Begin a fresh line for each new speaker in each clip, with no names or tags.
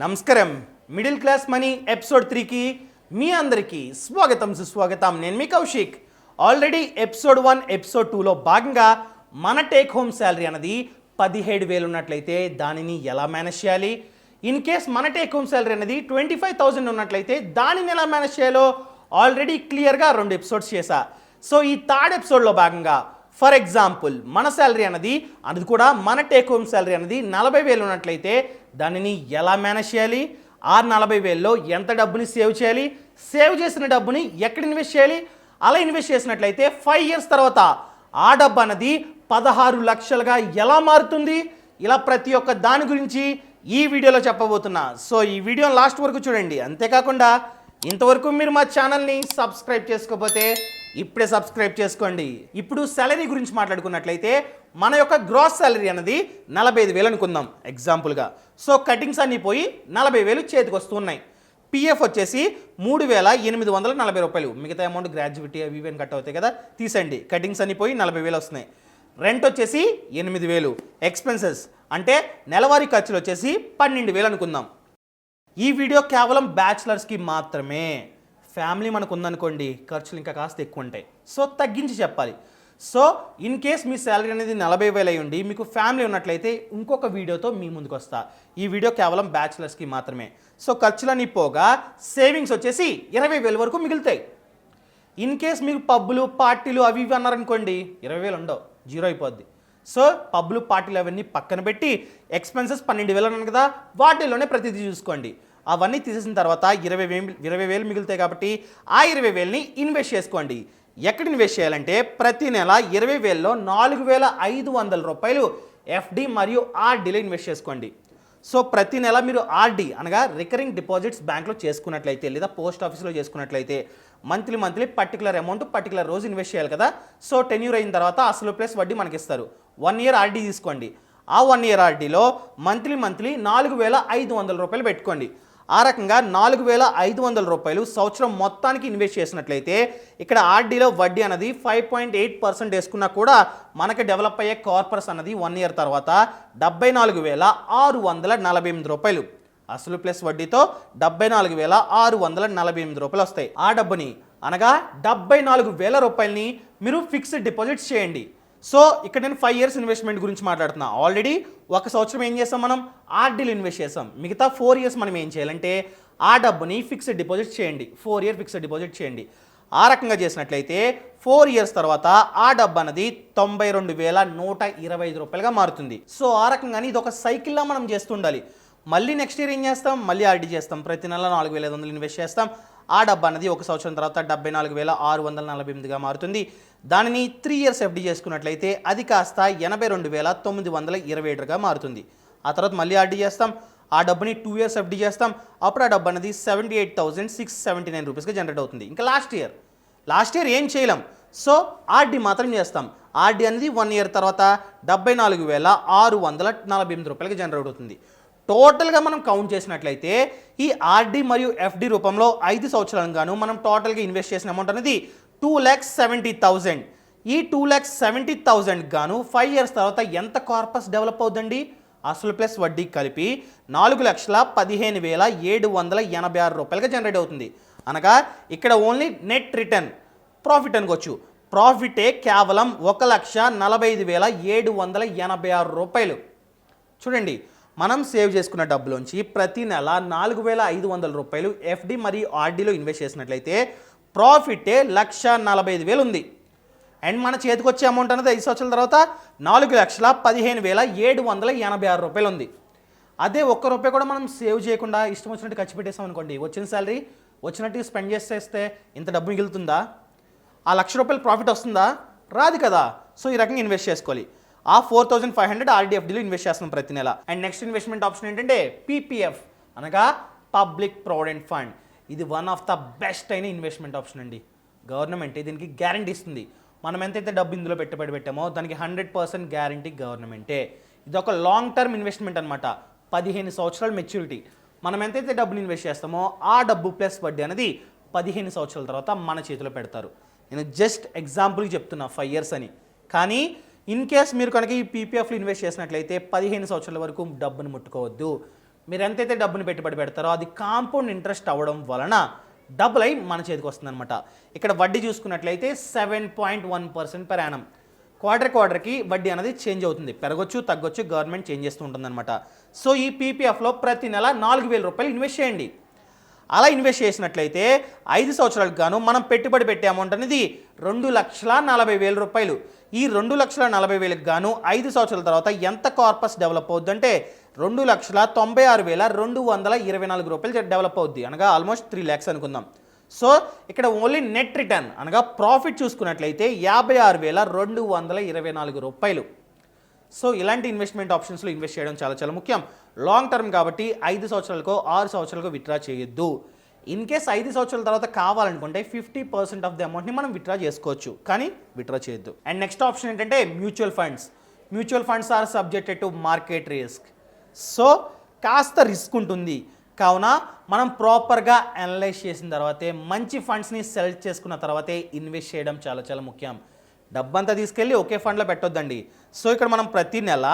నమస్కారం. Middle class money episode 3కి మీ అందరికీ స్వాగతం సుస్వాగతం. నేను మీ కౌశిక్. ఆల్రెడీ ఎపిసోడ్ 1 ఎపిసోడ్ 2లో భాగంగా మన టేక్ హోమ్ శాలరీ అనేది 17,000 ఉన్నట్లయితే దానిని ఎలా మేనేజ్ చేయాలి, ఇన్ కేస్ మన టేక్ హోమ్ శాలరీ అనేది 25,000 ఉన్నట్లయితే దానిని ఎలా మేనేజ్ చేయాలో ఆల్రెడీ క్లియర్గా 2 ఎపిసోడ్స్ చేశా. సో ఈ థర్డ్ ఎపిసోడ్లో భాగంగా ఫర్ ఎగ్జాంపుల్ మన శాలరీ అనేది అది కూడా మన టేక్ హోమ్ శాలరీ అనేది 40,000 ఉన్నట్లయితే దానిని ఎలా మేనేజ్ చేయాలి, ఆ 40,000లో ఎంత డబ్బుని సేవ్ చేయాలి, సేవ్ చేసిన డబ్బుని ఎక్కడ ఇన్వెస్ట్ చేయాలి, అలా ఇన్వెస్ట్ చేసినట్లయితే 5 ఇయర్స్ తర్వాత ఆ డబ్బు అనేది 16 లక్షలుగా ఎలా మారుతుంది, ఇలా ప్రతి ఒక్క దాని గురించి ఈ వీడియోలో చెప్పబోతున్నా. సో ఈ వీడియో లాస్ట్ వరకు చూడండి. అంతేకాకుండా ఇంతవరకు మీరు మా ఛానల్ని సబ్స్క్రైబ్ చేసుకోకపోతే ఇప్పుడే సబ్స్క్రైబ్ చేసుకోండి. ఇప్పుడు సాలరీ గురించి మాట్లాడుకున్నట్లయితే మన యొక్క గ్రాస్ సాలరీ అనేది 45,000 అనుకుందాం ఎగ్జాంపుల్గా. సో కటింగ్స్ అన్నీ పోయి 40,000 చేతికి వస్తున్నాయి. పిఎఫ్ వచ్చేసి 3,840 రూపాయలు. మిగతా అమౌంట్ గ్రాడ్యుయేటీ అవి ఇవి కట్ అవుతాయి కదా, తీసండి. కటింగ్స్ అన్నీ పోయి 40,000 వస్తున్నాయి. రెంట్ వచ్చేసి 8,000. ఎక్స్పెన్సెస్ అంటే నెలవారీ ఖర్చులు వచ్చేసి 12,000 అనుకుందాం. ఈ వీడియో కేవలం బ్యాచిలర్స్కి మాత్రమే. ఫ్యామిలీ మనకు ఉందనుకోండి ఖర్చులు ఇంకా కాస్త ఎక్కువ ఉంటాయి, సో తగ్గించి చెప్పాలి. So in case me salary అనేది 40,000 అయి ఉండి మీకు ఫ్యామిలీ ఉన్నట్లయితే ఇంకొక వీడియోతో మీ ముందుకు వస్తా. ఈ వీడియో కేవలం బ్యాచిలర్స్కి మాత్రమే. సో ఖర్చులని పోగా సేవింగ్స్ వచ్చేసి 20,000 వరకు మిగులుతాయి. ఇన్ కేస్ మీకు పబ్బులు పార్టీలు అవి ఇవి అన్నారనుకోండి 20,000 ఉండవు, జీరో అయిపోద్ది. సో పబ్బులు పార్టీలు అవన్నీ పక్కన పెట్టి ఎక్స్పెన్సెస్ 12,000 అన్నాను కదా, వాటిలోనే ప్రతిదీ చూసుకోండి. అవన్నీ తీసేసిన తర్వాత 20,000 మిగులుతాయి కాబట్టి ఆ 20,000ని ఇన్వెస్ట్ చేసుకోండి. ఎక్కడ ఇన్వెస్ట్ చేయాలంటే ప్రతి నెల 20,000లో 4,500 రూపాయలు ఎఫ్డి మరియు ఆర్డీలో ఇన్వెస్ట్ చేసుకోండి. సో ప్రతి నెల మీరు ఆర్డీ అనగా రికరింగ్ డిపాజిట్స్ బ్యాంక్లో చేసుకున్నట్లయితే లేదా పోస్ట్ ఆఫీస్లో చేసుకున్నట్లయితే మంత్లీ పర్టికులర్ అమౌంట్ పర్టికులర్ రోజు ఇన్వెస్ట్ చేయాలి కదా. సో టెన్యూర్ అయిన తర్వాత అసలు ప్లస్ వడ్డీ మనకి ఇస్తారు. 1 ఇయర్ ఆర్డీ తీసుకోండి. ఆ 1 ఇయర్ ఆర్డీలో మంత్లీ 4,500 రూపాయలు పెట్టుకోండి. ఆ రకంగా 4,500 రూపాయలు సంవత్సరం మొత్తానికి ఇన్వెస్ట్ చేసినట్లయితే ఇక్కడ ఆర్డీలో వడ్డీ అనేది 5.8% వేసుకున్నా కూడా మనకి డెవలప్ అయ్యే కార్పస్ అన్నది 1 ఇయర్ తర్వాత 74,648 రూపాయలు. అసలు ప్లస్ వడ్డీతో 74,648 రూపాయలు వస్తాయి. ఆ డబ్బుని అనగా 74,000 రూపాయలని మీరు ఫిక్స్డ్ డిపాజిట్స్ చేయండి. సో ఇక్కడ నేను 5 ఇయర్స్ ఇన్వెస్ట్మెంట్ గురించి మాట్లాడుతున్నా. ఆల్రెడీ 1 సంవత్సరం ఏం చేస్తాం, మనం ఆర్డీలు ఇన్వెస్ట్ చేస్తాం. మిగతా 4 ఇయర్స్ మనం ఏం చేయాలంటే ఆ డబ్బుని ఫిక్స్డ్ డిపాజిట్ చేయండి. 4 ఇయర్ ఫిక్స్డ్ డిపాజిట్ చేయండి. ఆ రకంగా చేసినట్లయితే 4 ఇయర్స్ తర్వాత ఆ డబ్బు అనేది 92,125 రూపాయలుగా మారుతుంది. సో ఆ రకంగానే ఇది ఒక సైకిల్లా మనం చేస్తుండాలి. మళ్ళీ నెక్స్ట్ ఇయర్ ఏం చేస్తాం, మళ్ళీ ఆర్డీ చేస్తాం. ప్రతి నెల 4,500 ఇన్వెస్ట్ చేస్తాం. ఆ డబ్బు అనేది 1 సంవత్సరం తర్వాత 74,648గా మారుతుంది. దానిని 3 ఇయర్స్ ఎఫ్డీ చేసుకున్నట్లయితే అది కాస్త 82,927గా మారుతుంది. ఆ తర్వాత మళ్ళీ ఆర్డీ చేస్తాం. ఆ డబ్బుని 2 ఇయర్స్ ఎఫ్డీ చేస్తాం. అప్పుడు ఆ డబ్బు అనేది 78,679 రూపీస్గా జనరేట్ అవుతుంది. ఇంకా లాస్ట్ ఇయర్ ఏం చేయలేం. సో ఆర్డీ మాత్రం చేస్తాం. ఆర్డీ అనేది 1 ఇయర్ తర్వాత 74,648 రూపాయలకి జనరేట్ అవుతుంది. టోటల్గా మనం కౌంట్ చేసినట్లయితే ఈ ఆర్డీ మరియు ఎఫ్డి రూపంలో 5 సంవత్సరాలకు గాను మనం టోటల్గా ఇన్వెస్ట్ చేసిన అమౌంట్ అనేది 2,70,000. ఈ 2,70,000 గాను 5 ఇయర్స్ తర్వాత ఎంత కార్పస్ డెవలప్ అవుతుందండి, అసలు ప్లస్ వడ్డీ కలిపి 4,15,786 రూపాయలుగా జనరేట్ అవుతుంది. అనగా ఇక్కడ ఓన్లీ నెట్ రిటర్న్ ప్రాఫిట్ అనుకోవచ్చు. ప్రాఫిటే కేవలం 1,45,786 రూపాయలు. చూడండి, మనం సేవ్ చేసుకున్న డబ్బులోంచి ప్రతి నెల 4,500 రూపాయలు ఎఫ్డి మరియు ఆర్డీలో ఇన్వెస్ట్ చేసినట్లయితే ప్రాఫిటే 1,45,000 ఉంది. అండ్ మన చేతికి వచ్చే అమౌంట్ అనేది 5 సంవత్సరాల తర్వాత 4,15,786 రూపాయలు ఉంది. అదే 1 రూపాయి కూడా మనం సేవ్ చేయకుండా ఇష్టం వచ్చినట్టు ఖర్చు పెట్టేసాం అనుకోండి, వచ్చిన శాలరీ వచ్చినట్టు స్పెండ్ చేసేస్తే ఇంత డబ్బు మిగులుతుందా? ఆ 1,00,000 రూపాయలు ప్రాఫిట్ వస్తుందా? రాదు కదా. సో ఈ రకంగా ఇన్వెస్ట్ చేసుకోవాలి. ఆ 4,500 ఆర్డీఎఫ్డీలో ఇన్వెస్ట్ చేస్తున్నాం ప్రతి నెల. అండ్ నెక్స్ట్ ఇన్వెస్ట్మెంట్ ఆప్షన్ ఏంటంటే పీపీఎఫ్ అనగా పబ్లిక్ ప్రావిడెంట్ ఫండ్. ఇది వన్ ఆఫ్ ద బెస్ట్ అయిన ఇన్వెస్ట్మెంట్ ఆప్షన్ అండి. గవర్నమెంట్ దీనికి గ్యారంటీ ఇస్తుంది. మనం ఎంతైతే డబ్బు ఇందులో పెట్టుబడి పెట్టామో దానికి 100% గ్యారంటీ గవర్నమెంటే. ఇది ఒక లాంగ్ టర్మ్ ఇన్వెస్ట్మెంట్ అనమాట. 15 సంవత్సరాల మెచ్యూరిటీ. మనం ఎంతైతే డబ్బులు ఇన్వెస్ట్ చేస్తామో ఆ డబ్బు ప్లస్ వడ్డీ అనేది 15 సంవత్సరాల తర్వాత మన చేతిలో పెడతారు. నేను జస్ట్ ఎగ్జాంపుల్కి చెప్తున్నా 5 ఇయర్స్ అని. కానీ ఇన్ కేస్ మీరు కనుక ఈ పీపీఎఫ్లో ఇన్వెస్ట్ చేసినట్లయితే 15 సంవత్సరాల వరకు డబ్బును ముట్టుకోవద్దు. మీరు ఎంతైతే డబ్బుని పెట్టుబడి పెడతారో అది కాంపౌండ్ ఇంట్రెస్ట్ అవ్వడం వలన డబుల్ అయి మన చేతికి వస్తుందన్నమాట. ఇక్కడ వడ్డీ చూసుకున్నట్లయితే 7.1% per annum. క్వార్టర్కి వడ్డీ అనేది చేంజ్ అవుతుంది, పెరగొచ్చు తగ్గొచ్చు, గవర్నమెంట్ చేంజ్ చేస్తూ ఉంటుందన్నమాట. సో ఈ పీపీఎఫ్లో ప్రతి నెల 4,000 రూపాయలు ఇన్వెస్ట్ చేయండి. అలా ఇన్వెస్ట్ చేసినట్లయితే 5 సంవత్సరాలకు గాను మనం పెట్టుబడి పెట్టే అమౌంట్ అనేది 2,40,000 రూపాయలు. ఈ 2,40,000కి గాను 5 సంవత్సరాల తర్వాత ఎంత కార్పస్ డెవలప్ అవుద్దంటే 2,96,224 రూపాయలు డెవలప్ అవుద్ది, అనగా ఆల్మోస్ట్ 3 lakhs అనుకుందాం. సో ఇక్కడ ఓన్లీ నెట్ రిటర్న్ అనగా ప్రాఫిట్ చూసుకున్నట్లయితే 56,224 రూపాయలు. సో ఇలాంటి ఇన్వెస్ట్మెంట్ ఆప్షన్స్లో ఇన్వెస్ట్ చేయడం చాలా చాలా ముఖ్యం. లాంగ్ టర్మ్ కాబట్టి 5 సంవత్సరాలకో 6 సంవత్సరాలకో విత్డ్రా చేయొద్దు. ఇన్ కేస్ 5 సంవత్సరాల తర్వాత కావాలనుకుంటే 50% ఆఫ్ ది అమౌంట్ని మనం విత్డ్రా చేసుకోవచ్చు, కానీ విత్డ్రా చేయొద్దు. అండ్ నెక్స్ట్ ఆప్షన్ ఏంటంటే mutual funds. Mutual funds are subjected to market risk. So కాస్త రిస్క్ ఉంటుంది, కావున మనం ప్రాపర్గా అనలైజ్ చేసిన తర్వాతే మంచి ఫండ్స్ని సెలెక్ట్ చేసుకున్న తర్వాతే ఇన్వెస్ట్ చేయడం చాలా చాలా ముఖ్యం. డబ్బంతా తీసుకెళ్ళి ఒకే ఫండ్లో పెట్టొద్దండి. సో ఇక్కడ మనం ప్రతి నెల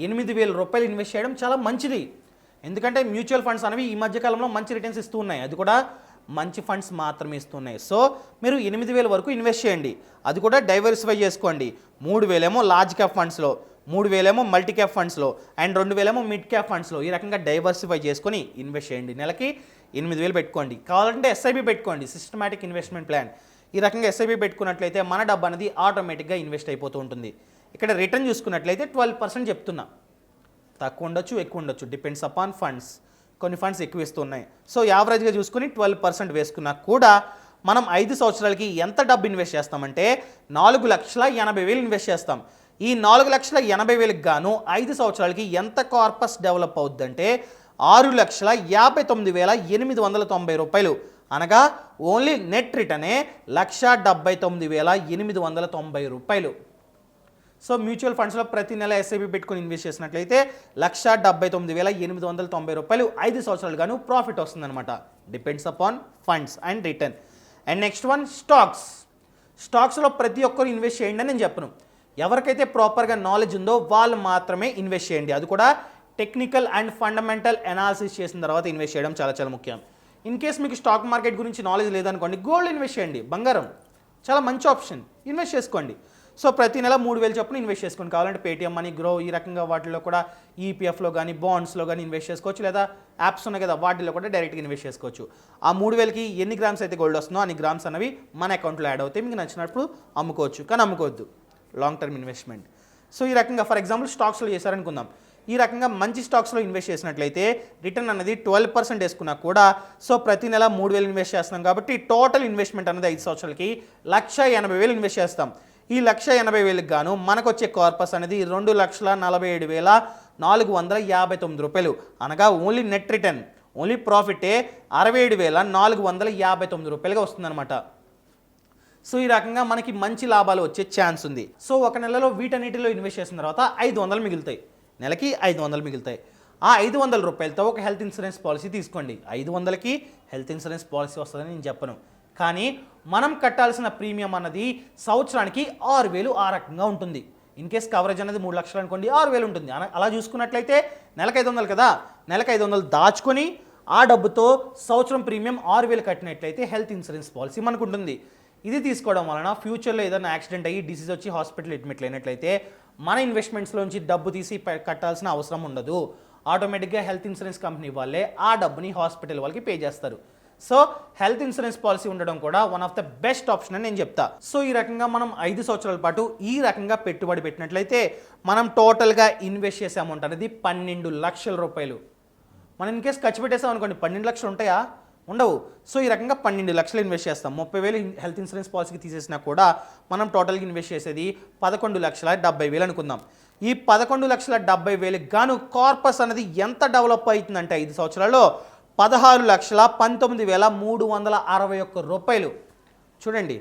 8,000 రూపాయలు ఇన్వెస్ట్ చేయడం చాలా మంచిది. ఎందుకంటే మ్యూచువల్ ఫండ్స్ అనేవి ఈ మధ్యకాలంలో మంచి రిటర్న్స్ ఇస్తూ ఉన్నాయి, అది కూడా మంచి ఫండ్స్ మాత్రమే ఇస్తున్నాయి. సో మీరు 8,000 వరకు ఇన్వెస్ట్ చేయండి, అది కూడా డైవర్సిఫై చేసుకోండి. 3,000 ఏమో లార్జ్ క్యాప్ ఫండ్స్లో, 3,000 ఏమో మల్టీ క్యాప్ ఫండ్స్లో, అండ్ 2,000 ఏమో మిడ్ క్యాప్ ఫండ్స్లో. ఈ రకంగా డైవర్సిఫై చేసుకొని ఇన్వెస్ట్ చేయండి. నెలకి 8,000 పెట్టుకోండి. కావాలంటే ఎస్ఐబి పెట్టుకోండి, సిస్టమాటిక్ ఇన్వెస్ట్మెంట్ ప్లాన్. ఈ రకంగా ఎస్ఐబి పెట్టుకున్నట్లయితే మన డబ్బు అనేది ఆటోమేటిక్గా ఇన్వెస్ట్ అయిపోతూ ఉంటుంది. ఇక్కడ రిటర్న్ చూసుకున్నట్లయితే 12% చెప్తున్నా, తక్కువ ఉండొచ్చు ఎక్కువ ఉండొచ్చు, డిపెండ్స్ అపాన్ ఫండ్స్. కొన్ని ఫండ్స్ ఎక్కువ ఇస్తున్నాయి. సో యావరేజ్గా చూసుకుని 12% వేసుకున్నా కూడా మనం 5 సంవత్సరాలకి ఎంత డబ్బు ఇన్వెస్ట్ చేస్తామంటే 4,80,000 ఇన్వెస్ట్ చేస్తాం. ఈ 4,80,000కి గాను 5 సంవత్సరాలకి ఎంత కార్పస్ డెవలప్ అవుద్దంటే 6,59,890 రూపాయలు, అనగా ఓన్లీ నెట్ రిటర్నే 1,79,890 రూపాయలు. సో మ్యూచువల్ ఫండ్స్లో ప్రతి నెల ఎస్ఐపి పెట్టుకుని ఇన్వెస్ట్ చేసినట్లయితే 1,79,890 రూపాయలు 5 సంవత్సరాలు గాను ప్రాఫిట్ వస్తుందన్నమాట. Depends upon funds and return. And next one stocks. స్టాక్స్లో ప్రతి ఒక్కరు ఇన్వెస్ట్ చేయండి అని నేను చెప్పను. ఎవరికైతే ప్రాపర్గా నాలెడ్జ్ ఉందో వాళ్ళు మాత్రమే ఇన్వెస్ట్ చేయండి, అది కూడా టెక్నికల్ అండ్ ఫండమెంటల్ అనాలిసిస్ చేసిన తర్వాత ఇన్వెస్ట్ చేయడం చాలా చాలా ముఖ్యం. ఇన్ కేస్ మీకు స్టాక్ మార్కెట్ గురించి నాలెడ్జ్ లేదనుకోండి, గోల్డ్ ఇన్వెస్ట్ చేయండి, బంగారం చాలా మంచి ఆప్షన్, ఇన్వెస్ట్ చేసుకోండి. సో ప్రతి నెల 3,000 చొప్పున ఇన్వెస్ట్ చేసుకోండి. కావాలంటే పేటిఎం మనీ, గ్రో, ఈ రకంగా వాటిలో కూడా ఈపీఎఫ్లో కానీ బాండ్స్లో కానీ ఇన్వెస్ట్ చేసుకోవచ్చు, లేదా యాప్స్ ఉన్నాయి కదా వాటిలో కూడా డైరెక్ట్గా ఇన్వెస్ట్ చేసుకోవచ్చు. ఆ 3,000కి ఎన్ని గ్రామ్స్ అయితే గోల్డ్ వస్తుందో అన్ని గ్రామ్స్ అనేవి మన అకౌంట్లో యాడ్ అవుతాయి. మీకు నచ్చినప్పుడు అమ్ముకోవచ్చు, కానీ అమ్ముకోవద్దు, లాంగ్ టర్మ్ ఇన్వెస్ట్మెంట్. సో ఈ రకంగా ఫర్ ఎగ్జాంపుల్ స్టాక్స్లో చేశారనుకుందాం. ఈ రకంగా మంచి స్టాక్స్లో ఇన్వెస్ట్ చేసినట్లయితే రిటర్న్ అనేది 12% వేసుకున్నా కూడా, సో ప్రతి నెల 3,000 ఇన్వెస్ట్ చేస్తున్నాం కాబట్టి టోటల్ ఇన్వెస్ట్మెంట్ అనేది 5 సంవత్సరాలకి 1,80,000 ఇన్వెస్ట్ చేస్తాం. ఈ 1,80,000కి గాను మనకు వచ్చే కార్పస్ అనేది 2,47,459 రూపాయలు, అనగా ఓన్లీ నెట్ రిటర్న్, ఓన్లీ ప్రాఫిటే 67,459 రూపాయలుగా వస్తుందన్నమాట. సో ఈ రకంగా మనకి మంచి లాభాలు వచ్చే ఛాన్స్ ఉంది. సో ఒక నెలలో వీటన్నిటిలో ఇన్వెస్ట్ చేసిన తర్వాత 500 మిగులుతాయి, నెలకి 500 మిగులుతాయి. ఆ 500 రూపాయలతో ఒక హెల్త్ ఇన్సూరెన్స్ పాలసీ తీసుకోండి. 500కి హెల్త్ ఇన్సూరెన్స్ పాలసీ వస్తుందని నేను చెప్పను, కానీ మనం కట్టాల్సిన ప్రీమియం అన్నది సంవత్సరానికి 6,000 ఆ రకంగా ఉంటుంది. ఇన్ కేస్ కవరేజ్ అనేది 3 లక్షలు అనుకోండి, 6,000 ఉంటుంది. అలా చూసుకున్నట్లయితే నెలకు 500 కదా, నెలకు 500 దాచుకొని ఆ డబ్బుతో సంవత్సరం ప్రీమియం 6,000 కట్టినట్లయితే హెల్త్ ఇన్సూరెన్స్ పాలసీ మనకు ఉంటుంది. ఇది తీసుకోవడం వలన ఫ్యూచర్లో ఏదైనా యాక్సిడెంట్ అయ్యి డిసీజ్ వచ్చి హాస్పిటల్ అడ్మిట్ అయినట్లయితే మన ఇన్వెస్ట్మెంట్స్లోంచి డబ్బు తీసి కట్టాల్సిన అవసరం ఉండదు. ఆటోమేటిక్గా హెల్త్ ఇన్సూరెన్స్ కంపెనీ వాళ్ళే ఆ డబ్బుని హాస్పిటల్ వాళ్ళకి పే చేస్తారు. సో హెల్త్ ఇన్సూరెన్స్ పాలసీ ఉండడం కూడా one of the best option అని నేను చెప్తా. సో ఈ రకంగా మనం 5 సంవత్సరాల పాటు ఈ రకంగా పెట్టుబడి పెట్టినట్లయితే మనం టోటల్గా ఇన్వెస్ట్ చేసే అమౌంట్ అనేది 12 లక్షల రూపాయలు. మనం ఇన్ కేసు ఖర్చు పెట్టేసాం అనుకోండి, 12 లక్షలు ఉంటాయా? ఉండవు. సో ఈ రకంగా 12 లక్షలు ఇన్వెస్ట్ చేస్తాం. 30,000 హెల్త్ ఇన్సూరెన్స్ పాలసీకి తీసేసినా కూడా మనం టోటల్గా ఇన్వెస్ట్ చేసేది 11,70,000 అనుకుందాం. ఈ 11,70,000 గాను కార్పస్ అనేది ఎంత డెవలప్ అవుతుందంటే 5 సంవత్సరాల్లో 16,19,361 రూపాయలు. చూడండి,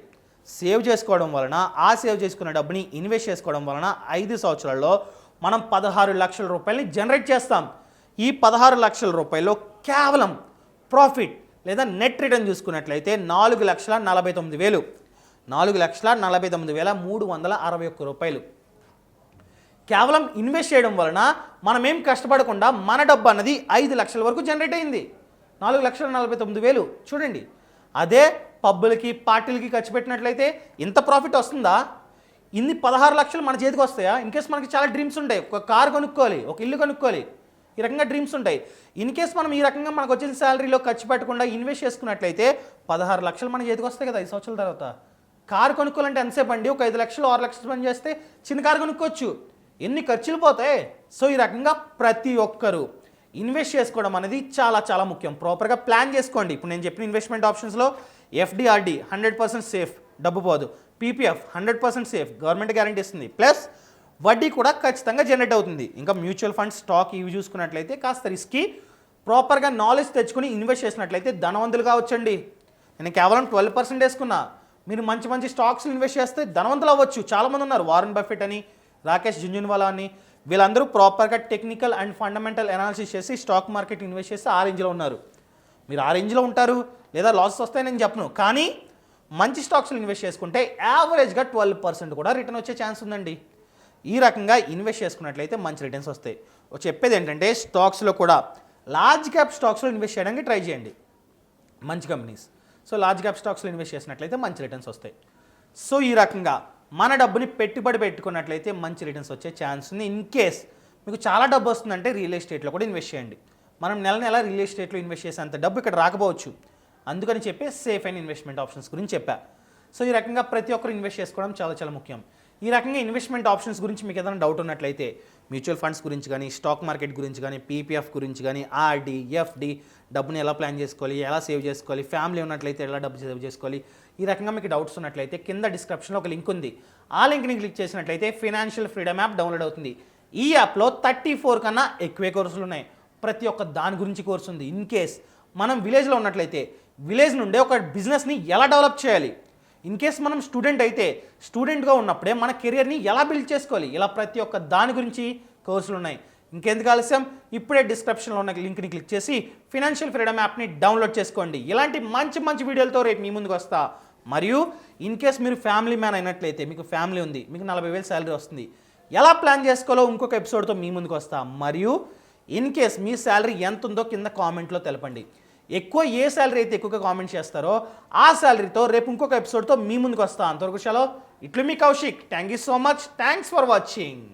సేవ్ చేసుకోవడం వలన, ఆ సేవ్ చేసుకున్న డబ్బుని ఇన్వెస్ట్ చేసుకోవడం వలన 5 సంవత్సరాల్లో మనం 16 లక్షల రూపాయలని జనరేట్ చేస్తాం. ఈ 16 లక్షల రూపాయల్లో కేవలం ప్రాఫిట్ లేదా నెట్ రిటర్న్ చూసుకున్నట్లయితే 4,49,000 4,49,361 రూపాయలు. కేవలం ఇన్వెస్ట్ చేయడం వలన మనం ఏం కష్టపడకుండా మన డబ్బు అన్నది 5 లక్షల వరకు జనరేట్ అయింది. 4,49,000 చూడండి. అదే పబ్బులకి పార్టీలకి ఖర్చు పెట్టినట్లయితే ఇంత ప్రాఫిట్ వస్తుందా? ఇన్ని 16 లక్షలు మన చేతికి వస్తాయా? ఇన్ కేస్ మనకి చాలా డ్రీమ్స్ ఉంటాయి, ఒక కార్ కొనుక్కోవాలి, ఒక ఇల్లు కొనుక్కోవాలి, ఈ రకంగా డ్రీమ్స్ ఉంటాయి. ఇన్ కేస్ మనం ఈ రకంగా మనకు వచ్చిన శాలరీలో ఖర్చు పెట్టకుండా ఇన్వెస్ట్ చేసుకున్నట్లయితే 16 లక్షలు మన చేతికి వస్తాయి కదా 5 సంవత్సరాల తర్వాత. కారు కొనుక్కోవాలంటే ఎంతసేపు అండి? ఒక 5 లక్షలు 6 లక్షలు పని చేస్తే చిన్న కారు కొనుక్కోవచ్చు. ఎన్ని ఖర్చులు పోతాయి. సో ఈ రకంగా ప్రతి ఒక్కరు ఇన్వెస్ట్ చేసుకోవడం అనేది చాలా చాలా ముఖ్యం. ప్రాపర్గా ప్లాన్ చేసుకోండి. ఇప్పుడు నేను చెప్పిన ఇన్వెస్ట్మెంట్ ఆప్షన్స్లో ఎఫ్డిఆర్డి 100% సేఫ్, డబ్బు పోదు. పీపీఎఫ్ 100% సేఫ్, గవర్నమెంట్ గ్యారంటీ ఇస్తుంది, ప్లస్ వడ్డీ కూడా ఖచ్చితంగా జనరేట్ అవుతుంది. ఇంకా మ్యూచువల్ ఫండ్స్, స్టాక్ ఇవి చూసుకున్నట్లయితే కాస్త రిస్కీ. ప్రాపర్గా నాలెడ్జ్ తెచ్చుకొని ఇన్వెస్ట్ చేసినట్లయితే ధనవంతులు కావచ్చండి. నేను కేవలం 12% వేసుకున్నా. మీరు మంచి మంచి స్టాక్స్ ఇన్వెస్ట్ చేస్తే ధనవంతులు అవ్వచ్చు. చాలామంది ఉన్నారు, వారన్ బఫెట్ అని, రాకేష్ జుంజున్వాలా అని, వీళ్ళందరూ ప్రాపర్గా టెక్నికల్ అండ్ ఫండమెంటల్ అనాలిసిస్ చేసి స్టాక్ మార్కెట్ ఇన్వెస్ట్ చేసి ఆ రేంజ్లో ఉన్నారు. మీరు ఆ రేంజ్లో ఉంటారు, లేదా లాసెస్ వస్తాయి నేను చెప్పను, కానీ మంచి స్టాక్స్లో ఇన్వెస్ట్ చేసుకుంటే యావరేజ్గా 12% కూడా రిటర్న్ వచ్చే ఛాన్స్ ఉందండి. ఈ రకంగా ఇన్వెస్ట్ చేసుకున్నట్లయితే మంచి రిటర్న్స్ వస్తాయి. చెప్పేది ఏంటంటే స్టాక్స్లో కూడా లార్జ్ క్యాప్ స్టాక్స్లో ఇన్వెస్ట్ చేయడానికి ట్రై చేయండి, మంచి కంపెనీస్. సో లార్జ్ క్యాప్ స్టాక్స్లో ఇన్వెస్ట్ చేసినట్లయితే మంచి రిటర్న్స్ వస్తాయి. సో ఈ రకంగా మన డబ్బుని పెట్టుబడి పెట్టుకున్నట్లయితే మంచి రిటర్న్స్ వచ్చే ఛాన్స్ ఉంది. ఇన్ కేస్ మీకు చాలా డబ్బు వస్తుందంటే రియల్ ఎస్టేట్లో కూడా ఇన్వెస్ట్ చేయండి. మనం నెల రియల్ ఎస్టేట్లో ఇన్వెస్ట్ చేసేంత డబ్బు ఇక్కడ రాకపోవచ్చు. అందుకని చెప్పి సేఫ్ అయిన ఇన్వెస్ట్మెంట్ ఆప్షన్స్ గురించి చెప్పా. సో ఈ రకంగా ప్రతి ఒక్కరు ఇన్వెస్ట్ చేసుకోవడం చాలా చాలా ముఖ్యం. ఈ రకంగా ఇన్వెస్ట్మెంట్ ఆప్షన్స్ గురించి మీకు ఏదైనా డౌట్ ఉన్నట్లయితే మ్యూచువల్ ఫండ్స్ గురించి కానీ, స్టాక్ మార్కెట్ గురించి కానీ, పీపీఎఫ్ గురించి కానీ, ఆర్డి, ఎఫ్డి, డబ్బుని ఎలా ప్లాన్ చేసుకోవాలి, ఎలా సేవ్ చేసుకోవాలి, ఫ్యామిలీ ఉన్నట్లయితే ఎలా డబ్బు సేవ్ చేసుకోవాలి, ఈ రకంగా మీకు డౌట్స్ ఉన్నట్లయితే కింద డిస్క్రిప్షన్లో ఒక లింక్ ఉంది. ఆ లింక్ని క్లిక్ చేసినట్లయితే ఫైనాన్షియల్ ఫ్రీడమ్ యాప్ డౌన్లోడ్ అవుతుంది. ఈ యాప్లో 34 కన్నా ఎక్కువే కోర్సులు ఉన్నాయి. ప్రతి ఒక్క దాని గురించి కోర్సు ఉంది. ఇన్ కేస్ మనం విలేజ్లో ఉన్నట్లయితే విలేజ్ నుండే ఒక బిజినెస్ని ఎలా డెవలప్ చేయాలి, ఇన్ కేస్ మనం స్టూడెంట్ అయితే స్టూడెంట్గా ఉన్నప్పుడే మన కెరియర్ని ఎలా బిల్డ్ చేసుకోవాలి, ఇలా ప్రతి ఒక్క దాని గురించి కోర్సులు ఉన్నాయి. ఇంకెందుకు ఆలస్యం, ఇప్పుడే డిస్క్రిప్షన్లో ఉన్న లింక్ని క్లిక్ చేసి ఫైనాన్షియల్ ఫ్రీడమ్ యాప్ని డౌన్లోడ్ చేసుకోండి. ఇలాంటి మంచి మంచి వీడియోలతో రేపు మీ ముందుకు వస్తా. మరియు ఇన్ కేస్ మీరు ఫ్యామిలీ మ్యాన్ అయినట్లయితే, మీకు ఫ్యామిలీ ఉంది, మీకు 40,000 శాలరీ వస్తుంది, ఎలా ప్లాన్ చేసుకోవాలో ఇంకొక ఎపిసోడ్తో మీ ముందుకు వస్తా. మరియు ఇన్ కేస్ మీ శాలరీ ఎంత ఉందో కింద కామెంట్లో తెలపండి. ఎక్కువ ఏ శాలరీ అయితే ఎక్కువగా కామెంట్ చేస్తారో ఆ శాలరీతో రేపు ఇంకొక ఎపిసోడ్తో మీ ముందుకు వస్తా. అంతవరకు సెలవు. ఇట్లు మీ Kaushik. Thank you so much. Thanks for watching.